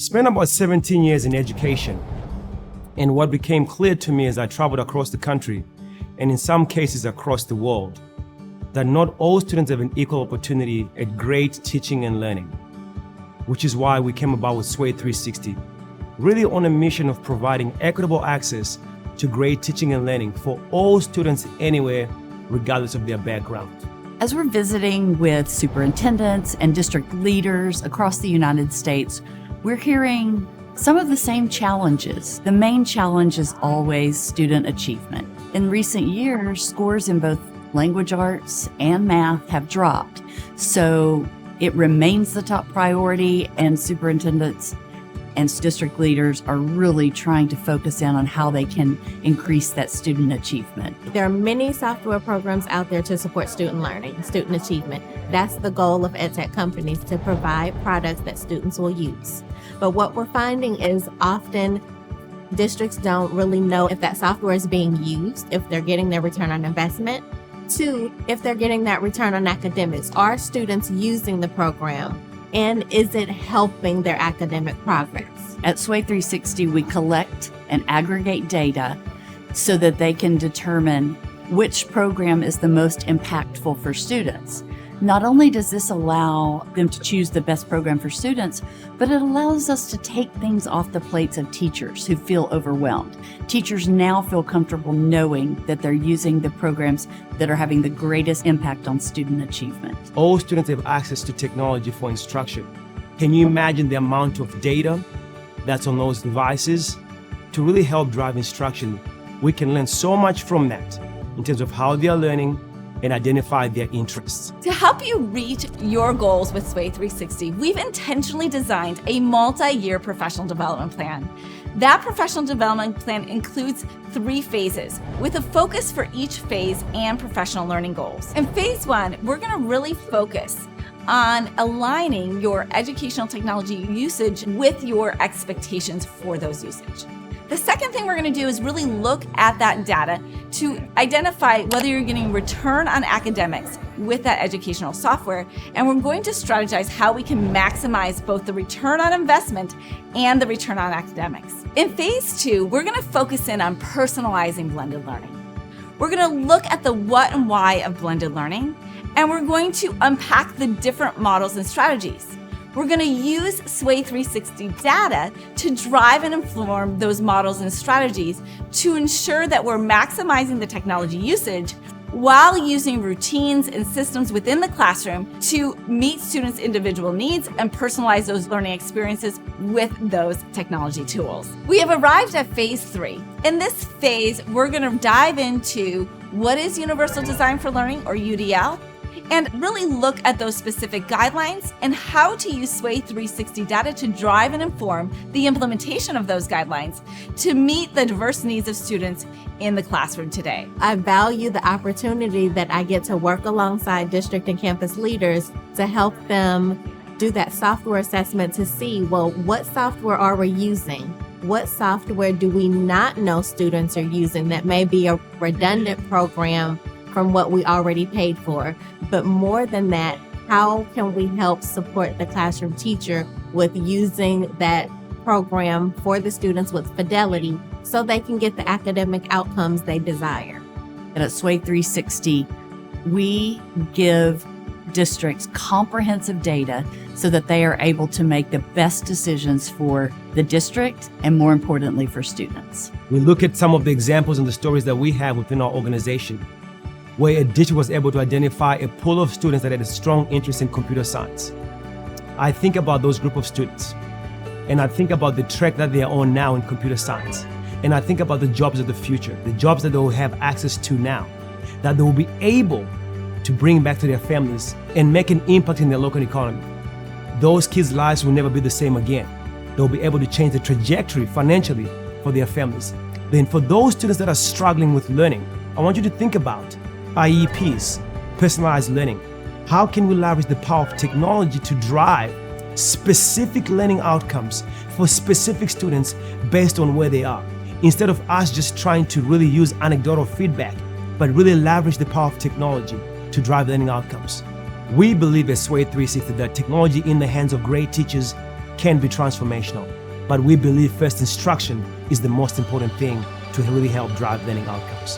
spent about 17 years in education. And what became clear to me as I traveled across the country, and in some cases across the world, that not all students have an equal opportunity at great teaching and learning, which is why we came about with SWYE360, really on a mission of providing equitable access to great teaching and learning for all students anywhere, regardless of their background. As we're visiting with superintendents and district leaders across the United States, we're hearing some of the same challenges. The main challenge is always student achievement. In recent years, scores in both language arts and math have dropped. So it remains the top priority, and superintendents and district leaders are really trying to focus in on how they can increase that student achievement. There are many software programs out there to support student learning, student achievement. That's the goal of edtech companies, to provide products that students will use. But what we're finding is often districts don't really know if that software is being used, if they're getting their return on investment. Two, if they're getting that return on academics. Are students using the program? And is it helping their academic progress? At SWYE360, we collect and aggregate data so that they can determine which program is the most impactful for students. Not only does this allow them to choose the best program for students, but it allows us to take things off the plates of teachers who feel overwhelmed. Teachers now feel comfortable knowing that they're using the programs that are having the greatest impact on student achievement. All students have access to technology for instruction. Can you imagine the amount of data that's on those devices? To really help drive instruction, we can learn so much from that in terms of how they are learning and identify their interests. To help you reach your goals with SWYE360, we've intentionally designed a multi-year professional development plan. That professional development plan includes 3 phases, with a focus for each phase and professional learning goals. In phase 1, we're going to really focus on aligning your educational technology usage with your expectations for those usage. The second thing we're going to do is really look at that data to identify whether you're getting return on academics with that educational software, and we're going to strategize how we can maximize both the return on investment and the return on academics. In phase 2, we're going to focus in on personalizing blended learning. We're going to look at the what and why of blended learning, and we're going to unpack the different models and strategies. We're going to use SWYE360 data to drive and inform those models and strategies to ensure that we're maximizing the technology usage while using routines and systems within the classroom to meet students' individual needs and personalize those learning experiences with those technology tools. We have arrived at phase 3. In this phase, we're going to dive into what is Universal Design for Learning, or UDL, and really look at those specific guidelines and how to use SWYE360 data to drive and inform the implementation of those guidelines to meet the diverse needs of students in the classroom today. I value the opportunity that I get to work alongside district and campus leaders to help them do that software assessment to see, well, what software are we using? What software do we not know students are using that may be a redundant program from what we already paid for? But more than that, how can we help support the classroom teacher with using that program for the students with fidelity so they can get the academic outcomes they desire? And at SWYE360, we give districts comprehensive data so that they are able to make the best decisions for the district and, more importantly, for students. We look at some of the examples and the stories that we have within our organization, where a district was able to identify a pool of students that had a strong interest in computer science. I think about those group of students, and I think about the track that they are on now in computer science, and I think about the jobs of the future, the jobs that they will have access to now, that they will be able to bring back to their families and make an impact in their local economy. Those kids' lives will never be the same again. They'll be able to change the trajectory financially for their families. Then for those students that are struggling with learning, I want you to think about IEPs, personalized learning. How can we leverage the power of technology to drive specific learning outcomes for specific students based on where they are? Instead of us just trying to really use anecdotal feedback, but really leverage the power of technology to drive learning outcomes. We believe at SWYE360 that technology in the hands of great teachers can be transformational. But we believe first instruction is the most important thing to really help drive learning outcomes.